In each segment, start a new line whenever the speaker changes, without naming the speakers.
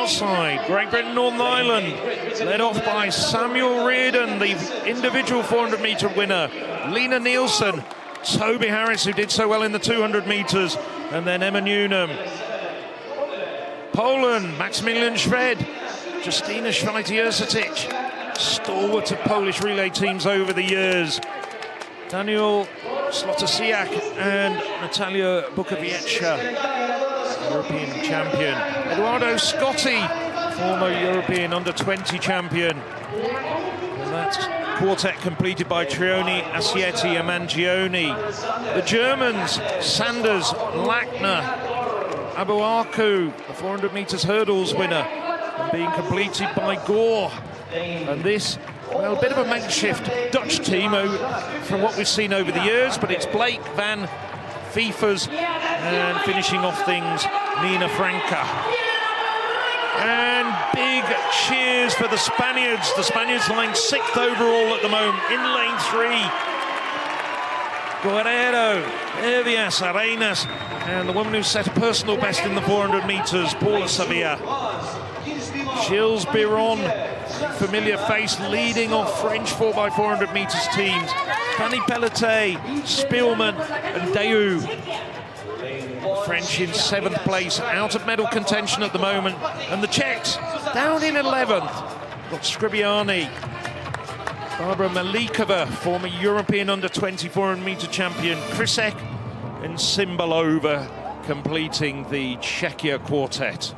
outside, Great Britain, Northern Ireland, led off by Samuel Reardon, the individual 400-metre winner, Lena Nielsen, Toby Harris, who did so well in the 200 metres, and then Emma Newnham. Poland, Maximilian Szwed, Justyna Schweitzer-Jurcetic, stalwart of Polish relay teams over the years. Daniel Slotosiak and Natalia Bukowiecka, European champion. Eduardo Scotti, former European under-20 champion. And that quartet completed by Trioni, Asietti and Mangione. The Germans, Sanders, Lackner, Abuaku, the 400 metres hurdles winner, and being completed by Gore. And this, well, a bit of a makeshift Dutch team from what we've seen over the years, but it's Blake van Fiefers and finishing off things, Nina Franca. And big cheers for the Spaniards. The Spaniards lying 6th overall at the moment in lane 3. Guerrero, Hervias, Arenas, and the woman who set a personal best in the 400 metres, Paula Sevilla. Gilles Biron, familiar face, leading off French 4x400 metres teams. Fanny Pelletier, Spielman and Daou. French in 7th place, out of medal contention at the moment. And the Czechs down in 11th. Got Scribiani, Barbara Malikova, former European under-20 400-metre champion, Krisek and Cymbalova completing the Czechia quartet.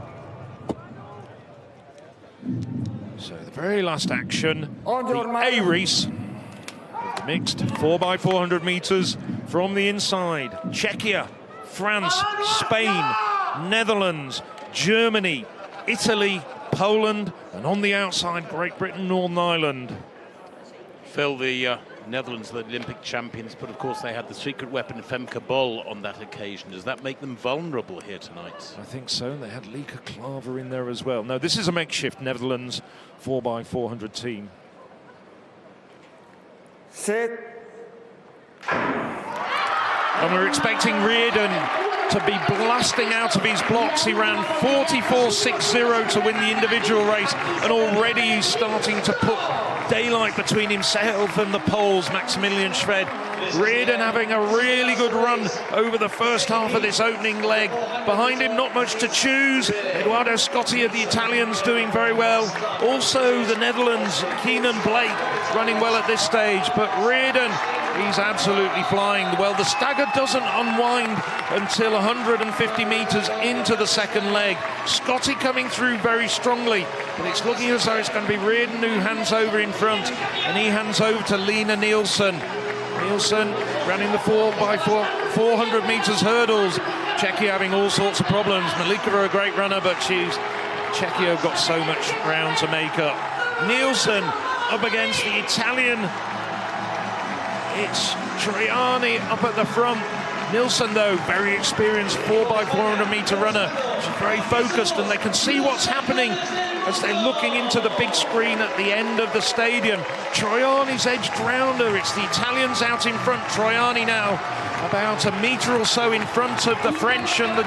So the very last action, the A-race, the mixed 4x400 metres from the inside. Czechia, France, Spain, Netherlands, Germany, Italy, Poland, and on the outside, Great Britain, Northern Ireland.
Phil, the Netherlands, the Olympic champions, but of course they had the secret weapon Femke Bol on that occasion. Does that make them vulnerable here tonight?
I think so. They had Lieke Klaver in there as well. No, this is a makeshift Netherlands 4x400 team.
Set.
And we're expecting Reardon to be blasting out of his blocks. He ran 44.60 to win the individual race, and already he's starting to put daylight between himself and the Poles, Maximilian Szwed. Reardon having a really good run over the first half of this opening leg. Behind him, not much to choose. Eduardo Scotti of the Italians doing very well. Also the Netherlands, Keenan Blake running well at this stage, but Reardon, he's absolutely flying. Well, the stagger doesn't unwind until 150 metres into the second leg. Scotti coming through very strongly, but it's looking as though it's going to be Reardon who hands over in front, and he hands over to Lena Nielsen. Nielsen running the 4x400 metres hurdles. Czechia having all sorts of problems. Malikova a great runner, but Czechia got so much ground to make up. Nielsen up against the Italian. It's Triani up at the front. Nielsen, though, very experienced 4x400 metre runner. She's very focused, and they can see what's happening as they're looking into the big screen at the end of the stadium. Troiani's edged round her. It's the Italians out in front. Troiani now about a metre or so in front of the French and the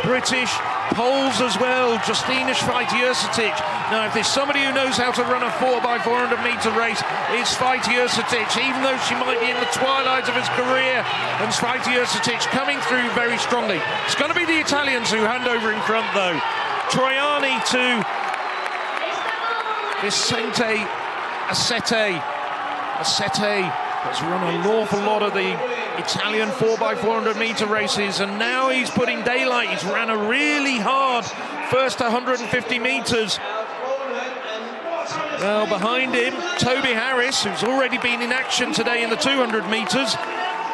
British. Poles as well, Justyna Schweitzer-Jurcetic. Now, if there's somebody who knows how to run a 4x400 metre race, it's Schweitzer-Jurcetic, even though she might be in the twilight of his career. And Schweitzer-Jurcetic coming through very strongly. It's going to be the Italians who hand over in front, though. Troiani to Vicente Asete. Asete has run an awful lot of the Italian 4x400 metre races, and now he's putting daylight. He's ran a really hard first 150 metres. Well, behind him, Toby Harris, who's already been in action today in the 200 metres.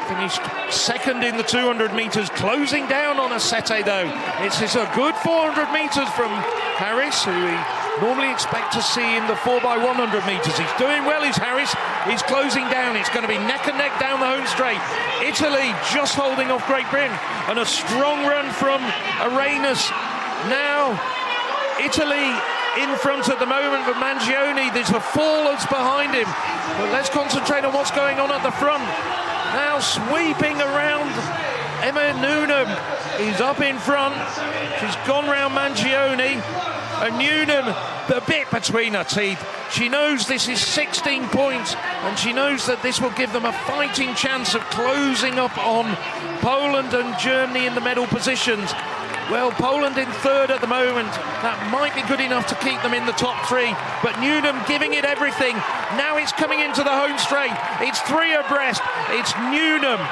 Finished second in the 200 metres, closing down on Asete, though. It's a good 400 metres from Harris, who we normally expect to see in the 4x100 metres. He's doing well, is Harris. He's closing down. It's going to be neck and neck down the home straight. Italy just holding off Great Britain, and a strong run from Arenas. Now, Italy in front at the moment, but Mangione, there's a Fallers behind him. But let's concentrate on what's going on at the front. Now sweeping around, Emma Newnham is up in front. She's gone round Mangione. And Newnham, the bit between her teeth. She knows this is 16 points, and she knows that this will give them a fighting chance of closing up on Poland and Germany in the medal positions. Well, Poland in third at the moment. That might be good enough to keep them in the top three, but Newnham giving it everything. Now it's coming into the home straight. It's three abreast. It's Newnham.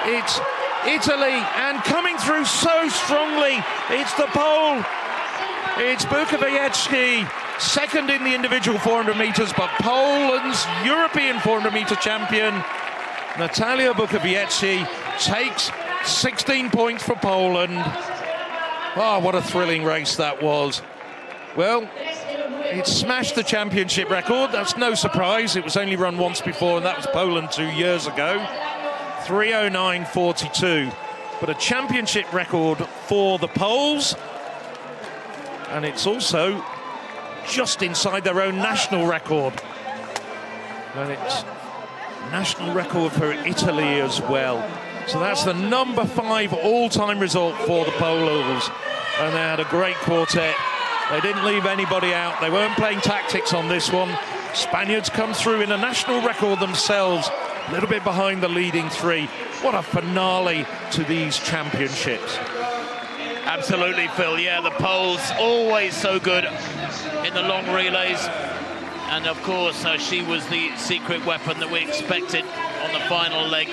It's Italy, and coming through so strongly, it's the Pole. It's Bukowiecka, second in the individual 400 metres, but Poland's European 400 metre champion, Natalia Bukowiecka, takes 16 points for Poland. Oh, what a thrilling race that was. Well, it smashed the championship record. That's no surprise. It was only run once before, and that was Poland 2 years ago. 3:09.42. But a championship record for the Poles. And it's also just inside their own national record. And it's national record for Italy as well. So that's the number 5 all-time result for the Poles. And they had a great quartet. They didn't leave anybody out. They weren't playing tactics on this one. Spaniards come through in a national record themselves, a little bit behind the leading three. What a finale to these championships.
Absolutely, Phil. Yeah, the Poles always so good in the long relays. And of course, she was the secret weapon that we expected on the final leg.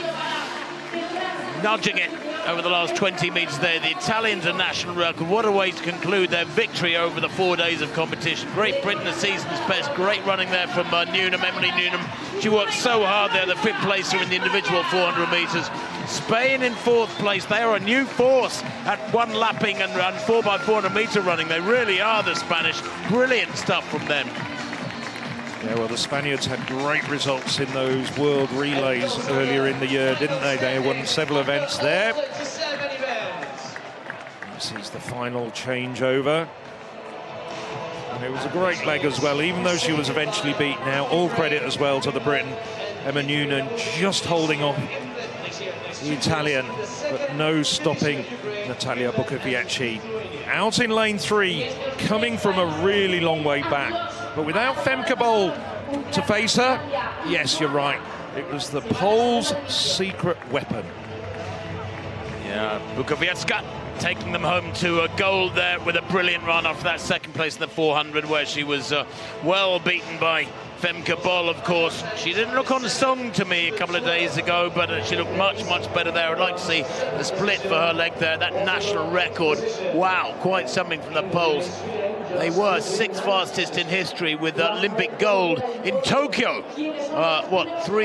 Nudging it over the last 20 metres there. The Italians are national record. What a way to conclude their victory over the 4 days of competition. Great Britain, the season's best. Great running there from Newnham, Emily Newnham. She worked so hard there, the 5th placer in the individual 400 metres. Spain in 4th place. They are a new force at one lapping and 4x400 metre running. They really are the Spanish. Brilliant stuff from them.
Yeah, well, the Spaniards had great results in those world relays earlier in the year, didn't they? They won several events there. This is the final changeover. And it was a great leg as well, even though she was eventually beaten out. All credit as well to the Briton, Emma Newnham, just holding off the Italian, but no stopping Natalia Bukowiecka. Out in lane 3, coming from a really long way back. But without Femke Bol to face her, yes, you're right. It was the Poles' secret weapon.
Yeah, Bukowiecka taking them home to a gold there with a brilliant run after that second place in the 400, where she was well beaten by Femke Bol, of course. She didn't look on song to me a couple of days ago, but she looked much, much better there. I'd like to see the split for her leg there, that national record. Wow, quite something from the Poles. They were 6th fastest in history with Olympic gold in Tokyo. 4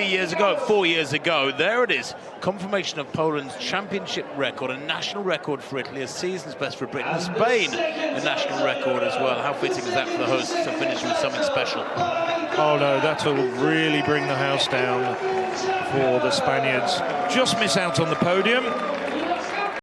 years ago. There it is. Confirmation of Poland's championship record, a national record for Italy, a season's best for Britain, and Spain, a national record as well. How fitting is that for the hosts to finish with something special?
Oh no, that'll really bring the house down for the Spaniards. Just miss out on the podium.